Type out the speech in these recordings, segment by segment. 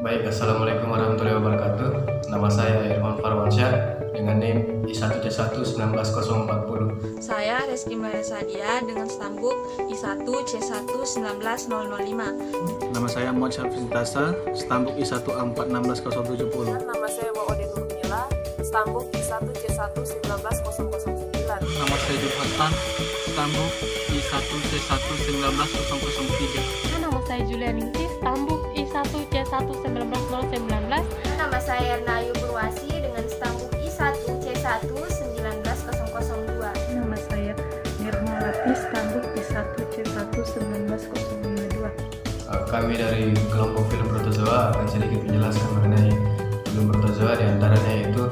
Baik, Assalamualaikum warahmatullahi wabarakatuh. Nama saya Irfan Farwansyah dengan NIM I1C1 19040. Saya Reski Maresadia dengan stambuk I1C1 19005. Nama saya Muhammad Syafri Tasa, stambuk I1A41670. Nama saya Waodin Nurmila, stambuk I1C1 19009. Nama saya Julfatan, stambuk I1C1 19003. Nama saya Julianingsih, stambuk I1C1 19019. Nama saya Erna Ayu Purwasi dengan stambuk I1C1 19002. Nama saya Nirma Latis, stambuk I1C1 19052. Kami dari kelompok film protozoa akan sedikit menjelaskan mengenai film protozoa, diantaranya yaitu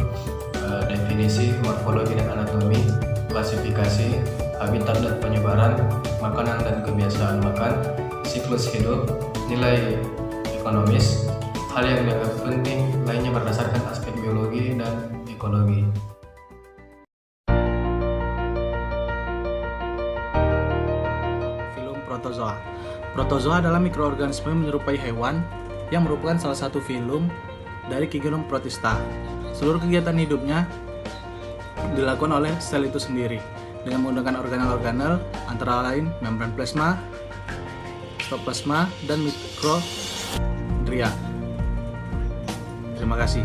definisi, morfologi dan anatomi, klasifikasi, habitat dan penyebaran, makanan dan kebiasaan makan, siklus hidup, nilai ekonomis, hal yang dianggap penting lainnya berdasarkan aspek biologi dan ekologi. Filum protozoa. Protozoa adalah mikroorganisme menyerupai hewan yang merupakan salah satu filum dari genus Protista. Seluruh kegiatan hidupnya dilakukan oleh sel itu sendiri dengan menggunakan organel-organel antara lain membran plasma, sitoplasma, dan mitokondria. Terima kasih.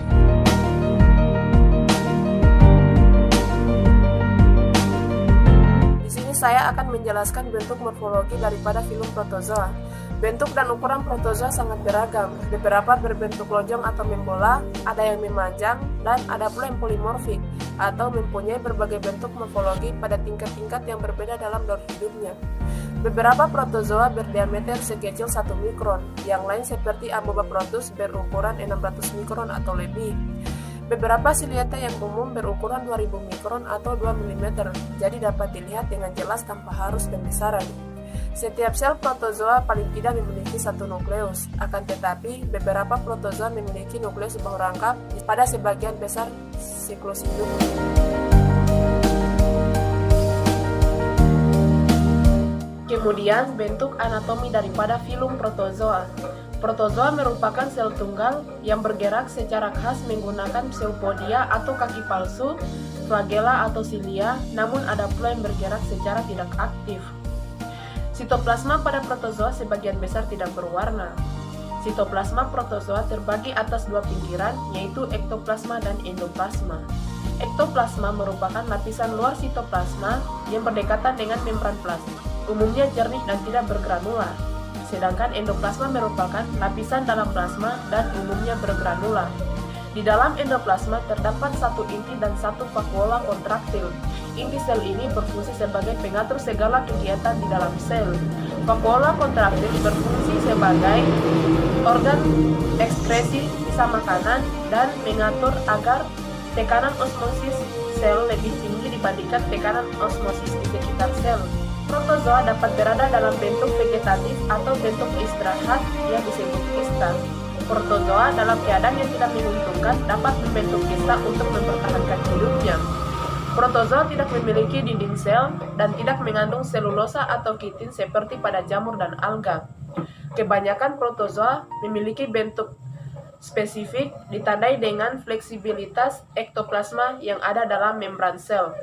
Di sini saya akan menjelaskan bentuk morfologi daripada filum protozoa. Bentuk dan ukuran protozoa sangat beragam. Beberapa berbentuk lonjong atau membola, ada yang memanjang, dan ada pula yang polimorfik atau mempunyai berbagai bentuk morfologi pada tingkat-tingkat yang berbeda dalam daur hidupnya. Beberapa protozoa berdiameter sekecil 1 mikron, yang lain seperti Amoeba protus berukuran 600 mikron atau lebih. Beberapa Ciliata yang umum berukuran 2000 mikron atau 2 mm, jadi dapat dilihat dengan jelas tanpa harus pembesaran. Setiap sel protozoa paling tidak memiliki satu nukleus, akan tetapi beberapa protozoa memiliki nukleus bahu rangkap pada sebagian besar siklus hidup. Kemudian, bentuk anatomi daripada filum protozoa. Protozoa merupakan sel tunggal yang bergerak secara khas menggunakan pseudopodia atau kaki palsu, flagela atau silia, namun ada pula yang bergerak secara tidak aktif. Sitoplasma pada protozoa sebagian besar tidak berwarna. Sitoplasma protozoa terbagi atas dua pinggiran, yaitu ektoplasma dan endoplasma. Ektoplasma merupakan lapisan luar sitoplasma yang berdekatan dengan membran plasma, umumnya jernih dan tidak bergranula. Sedangkan endoplasma merupakan lapisan dalam plasma dan umumnya bergranula. Di dalam endoplasma terdapat satu inti dan satu vakuola kontraktil. Inti sel ini berfungsi sebagai pengatur segala kegiatan di dalam sel. Vakuola kontraktil berfungsi sebagai organ ekskresi sisa makanan dan mengatur agar tekanan osmosis sel lebih tinggi dibandingkan tekanan osmosis di sekitar sel. Protozoa dapat berada dalam bentuk vegetatif atau bentuk istirahat yang disebut kista. Protozoa dalam keadaan yang tidak menguntungkan dapat membentuk kista untuk mempertahankan hidupnya. Protozoa tidak memiliki dinding sel dan tidak mengandung selulosa atau kitin seperti pada jamur dan alga. Kebanyakan protozoa memiliki bentuk spesifik ditandai dengan fleksibilitas ektoplasma yang ada dalam membran sel.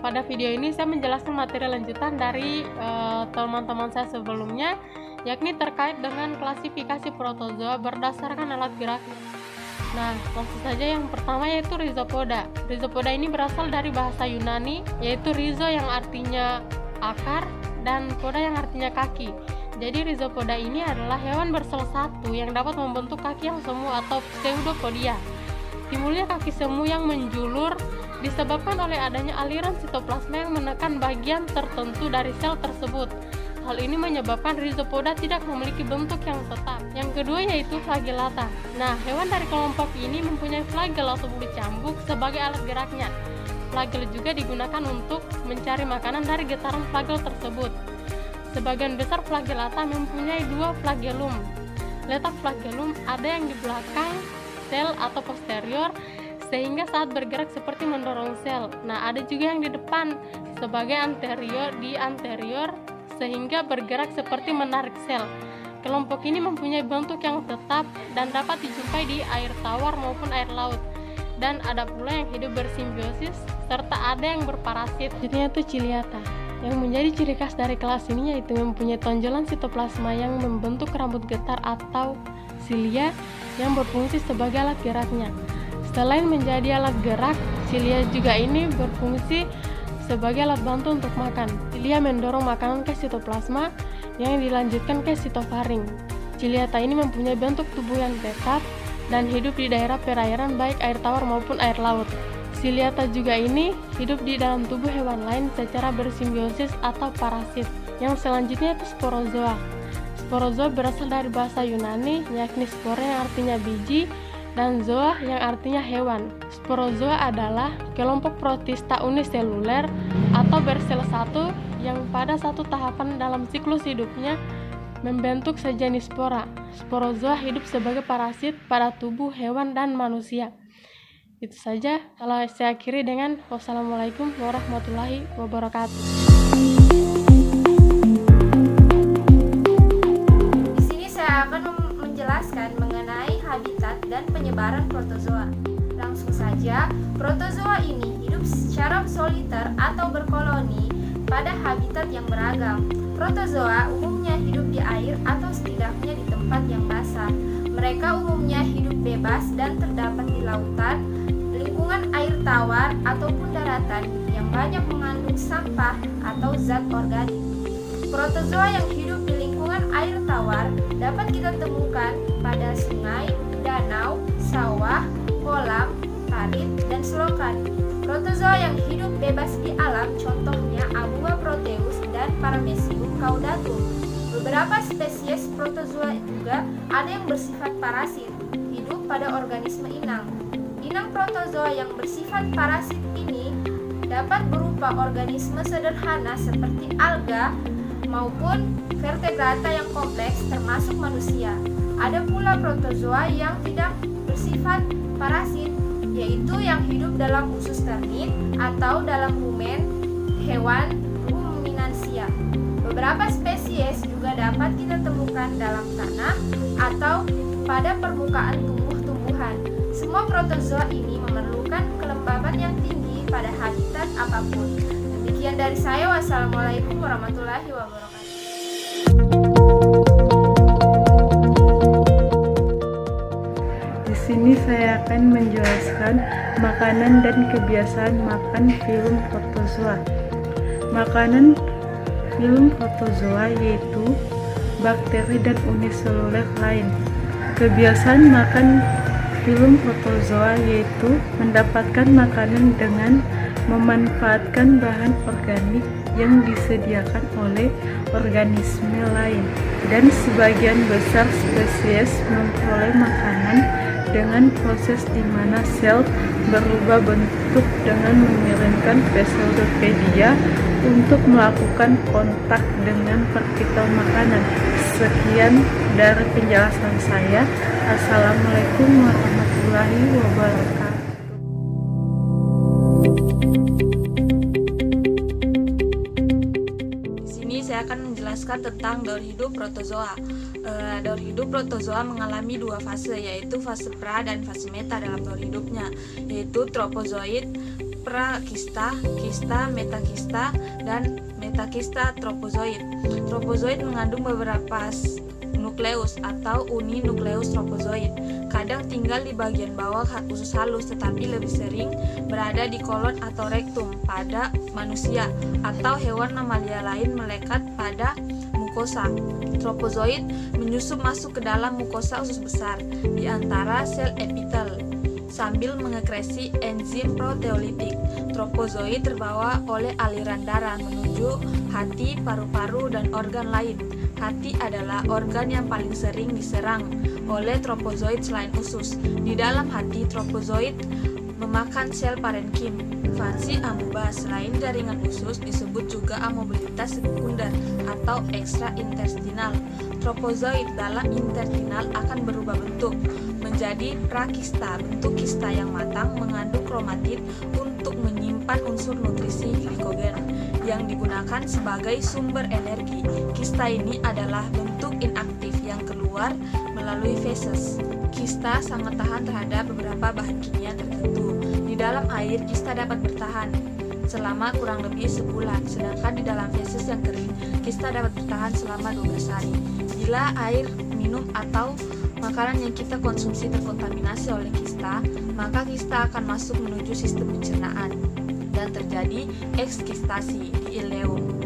Pada video ini saya menjelaskan materi lanjutan dari teman-teman saya sebelumnya, yakni terkait dengan klasifikasi protozoa berdasarkan alat geraknya. Nah, langsung saja yang pertama yaitu rhizopoda. Rhizopoda ini berasal dari bahasa Yunani, yaitu rhizo yang artinya akar dan poda yang artinya kaki. Jadi rhizopoda ini adalah hewan bersel satu yang dapat membentuk kaki yang semu atau pseudopodia. Timbulnya kaki semu yang menjulur disebabkan oleh adanya aliran sitoplasma yang menekan bagian tertentu dari sel tersebut. Hal ini menyebabkan rhizopoda tidak memiliki bentuk yang tetap. Yang kedua yaitu flagellata. Nah, hewan dari kelompok ini mempunyai flagel atau bulu cambuk sebagai alat geraknya. Flagel juga digunakan untuk mencari makanan dari getaran flagel tersebut. Sebagian besar flagellata mempunyai dua flagellum. Letak flagellum ada yang di belakang sel atau posterior, sehingga saat bergerak seperti mendorong sel. Nah, ada juga yang di depan sebagai anterior sehingga bergerak seperti menarik sel. Kelompok ini mempunyai bentuk yang tetap dan dapat dijumpai di air tawar maupun air laut. Dan ada pula yang hidup bersimbiosis serta ada yang berparasit. Jenisnya itu Ciliata. Yang menjadi ciri khas dari kelas ini yaitu mempunyai tonjolan sitoplasma yang membentuk rambut getar atau silia yang berfungsi sebagai alat geraknya. Selain menjadi alat gerak, silia juga ini berfungsi sebagai alat bantu untuk makan. Cilia mendorong makanan ke sitoplasma yang dilanjutkan ke sitofaring. Ciliata ini mempunyai bentuk tubuh yang tetap dan hidup di daerah perairan baik air tawar maupun air laut. Ciliata juga ini hidup di dalam tubuh hewan lain secara bersimbiosis atau parasit. Yang selanjutnya itu sporozoa. Sporozoa berasal dari bahasa Yunani yakni spora yang artinya biji dan zoa yang artinya hewan. Sporozoa adalah kelompok protista uniseluler atau bersel satu yang pada satu tahapan dalam siklus hidupnya membentuk sejenis spora. Sporozoa hidup sebagai parasit pada tubuh hewan dan manusia. Itu saja, kalau saya akhiri dengan wassalamualaikum warahmatullahi wabarakatuh. Di sini saya akan menjelaskan mengenai habitat dan penyebaran protozoa. Langsung saja, protozoa ini hidup secara soliter atau berkoloni pada habitat yang beragam. Protozoa umumnya hidup di air atau setidaknya di tempat yang basah. Mereka umumnya hidup bebas dan terdapat di lautan, lingkungan air tawar ataupun daratan yang banyak mengandung sampah atau zat organik. Protozoa yang hidup di lingkungan air tawar dapat kita temukan pada sungai, danau, sawah, kolam, parit, dan selokan. Protozoa yang hidup bebas di alam contohnya Amoeba proteus dan Paramecium caudatum. Beberapa spesies protozoa juga ada yang bersifat parasit, hidup pada organisme inang. Inang protozoa yang bersifat parasit ini dapat berupa organisme sederhana seperti alga maupun vertebrata yang kompleks termasuk manusia. Ada pula protozoa yang tidak bersifat parasit, yaitu yang hidup dalam usus ternit atau dalam rumen hewan ruminansia. Beberapa spesies juga dapat kita temukan dalam tanah atau pada permukaan tumbuh-tumbuhan. Semua protozoa ini memerlukan kelembaban yang tinggi pada habitat apapun. Demikian dari saya, wassalamualaikum warahmatullahi wabarakatuh. Di sini saya akan menjelaskan makanan dan kebiasaan makan filum protozoa. Makanan filum protozoa yaitu bakteri dan uniseluler lain. Kebiasaan makan filum protozoa yaitu mendapatkan makanan dengan memanfaatkan bahan organik yang disediakan oleh organisme lain, dan sebagian besar spesies memperoleh makanan dengan proses di mana sel berubah bentuk dengan mengirimkan pseudopedia untuk melakukan kontak dengan partikel makanan. Sekian dari penjelasan saya. Assalamualaikum warahmatullahi wabarakatuh. Di sini saya akan menjelaskan tentang daur hidup protozoa. Daur hidup protozoa mengalami dua fase, yaitu fase pra dan fase meta dalam daur hidupnya, yaitu tropozoid, prakista, kista, metakista, dan metakista tropozoid. Tropozoid mengandung beberapa nukleus atau uninukleus tropozoid. Kadang tinggal di bagian bawah usus halus, tetapi lebih sering berada di kolon atau rektum pada manusia atau hewan mamalia lain melekat pada mukosa. Tropozoid menyusup masuk ke dalam mukosa usus besar di antara sel epitel sambil mengekresi enzim proteolitik. Tropozoid terbawa oleh aliran darah menuju hati, paru-paru, dan organ lain. Hati adalah organ yang paling sering diserang oleh tropozoid selain usus. Di dalam hati, tropozoid memakan sel parenkim. Fungsi amuba selain jaringan usus disebut juga amobilitas sekunder atau ekstraintestinal. Tropozoid dalam intestinal akan berubah bentuk menjadi prakista. Bentuk kista yang matang mengandung kromatid untuk menyimpan unsur nutrisi glikogen yang digunakan sebagai sumber energi. Kista ini adalah bentuk inaktif yang keluar melalui feses. Kista sangat tahan terhadap beberapa bahan kimia tertentu. Di dalam air, kista dapat bertahan selama kurang lebih sebulan, sedangkan di dalam feses yang kering, kista dapat bertahan selama 12 hari. Bila air minum atau makanan yang kita konsumsi terkontaminasi oleh kista, maka kista akan masuk menuju sistem pencernaan dan terjadi ekskistasi di ileum.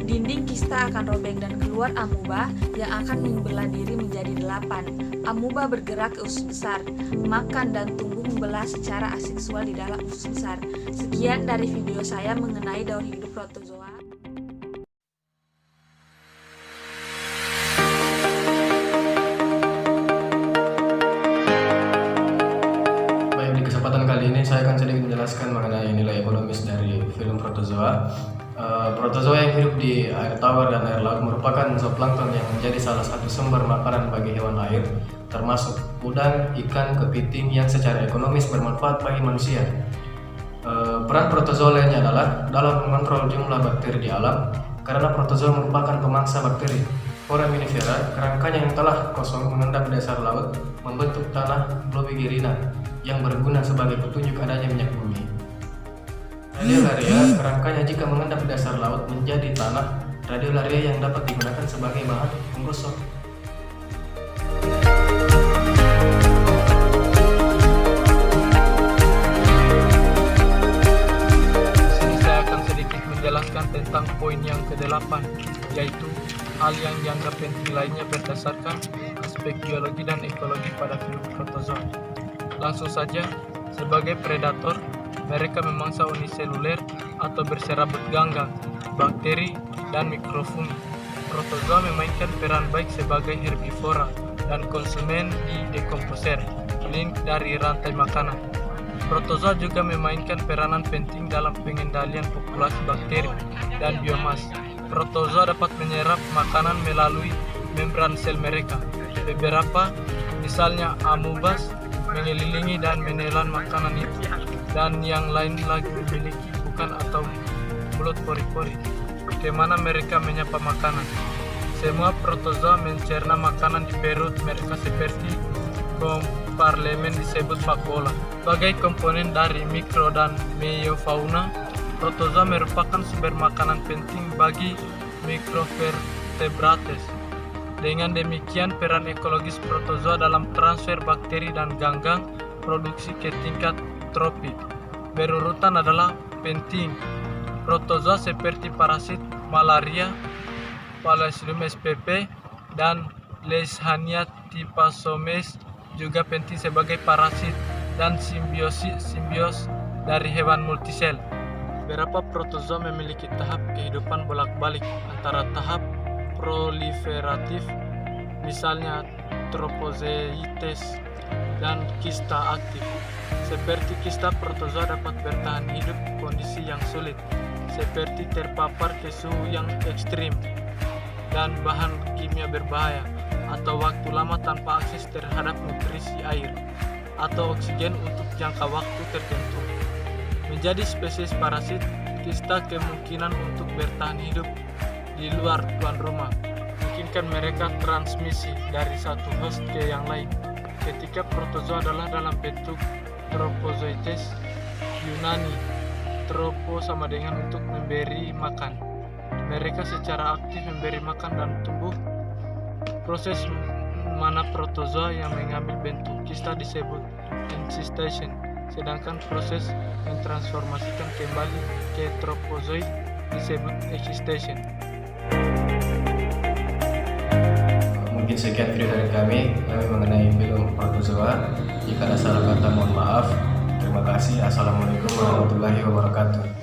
Dinding kista akan robek dan keluar amuba yang akan membelah diri menjadi 8. Amuba bergerak ke usus besar, makan dan tumbuh membelah secara aseksual di dalam usus besar. Sekian dari video saya mengenai daur hidup protozoa. Baik, di kesempatan kali ini saya akan sedikit menjelaskan mengenai nilai ekonomis dari filum protozoa. Protozoa yang hidup di air tawar dan air laut merupakan zooplankton yang menjadi salah satu sumber makanan bagi hewan air, termasuk udang, ikan, kepiting yang secara ekonomis bermanfaat bagi manusia. Peran protozoa lainnya adalah dalam mengontrol jumlah bakteri di alam, karena protozoa merupakan pemangsa bakteri. Foraminifera, kerangkanya yang telah kosong mengendap dasar laut, membentuk tanah Globigerina yang berguna sebagai petunjuk adanya minyak bumi. Radiolaria, kerangkanya jika mengendap di dasar laut menjadi tanah radiolaria yang dapat digunakan sebagai bahan penggosok. Di sini saya akan sedikit menjelaskan tentang poin yang ke-8, yaitu hal yang dianggap penting lainnya berdasarkan aspek biologi dan ekologi pada filum protozoa. Langsung saja, sebagai predator, mereka memangsa uniseluler atau berserabut ganggang, bakteri, dan mikrofungi. Protozoa memainkan peran baik sebagai herbivora dan konsumen di dekomposer, link dari rantai makanan. Protozoa juga memainkan peranan penting dalam pengendalian populasi bakteri dan biomas. Protozoa dapat menyerap makanan melalui membran sel mereka. Beberapa, misalnya amubas, mengelilingi dan menelan makanan itu, dan yang lain lagi memiliki bukan atau mulut pori-pori, kemana mereka menyapa makanan. Semua protozoa mencerna makanan di perut mereka seperti komparlemen disebut vakuola. Sebagai komponen dari mikro dan meiofauna, protozoa merupakan sumber makanan penting bagi mikrovertebrates. Dengan demikian, peran ekologis protozoa dalam transfer bakteri dan ganggang produksi ke tingkat tropik berurutan adalah penting. Protozoa seperti parasit malaria, Plasmodium spp, dan Leishmania typhosomes juga penting sebagai parasit dan simbios dari hewan multisel. Beberapa protozoa memiliki tahap kehidupan bolak-balik antara tahap proliferatif, misalnya tropozoites, dan kista aktif. Seperti kista, protozoa dapat bertahan hidup kondisi yang sulit, seperti terpapar ke suhu yang ekstrim dan bahan kimia berbahaya, atau waktu lama tanpa akses terhadap nutrisi air atau oksigen untuk jangka waktu tertentu. Menjadi spesies parasit, kista kemungkinan untuk bertahan hidup di luar tuan rumah, mungkinkan mereka transmisi dari satu host ke yang lain. Ketika protozoa adalah dalam bentuk tropozoites, Yunani tropo sama dengan untuk memberi makan. Mereka secara aktif memberi makan dan tumbuh. Proses mana protozoa yang mengambil bentuk kista disebut encystation, sedangkan proses mentransformasikan kembali ke tropozoid disebut excitation. Mungkin sekian video dari kami mengenai filum protozoa. Jika ada salah kata mohon maaf. Terima kasih. Assalamualaikum warahmatullahi wabarakatuh.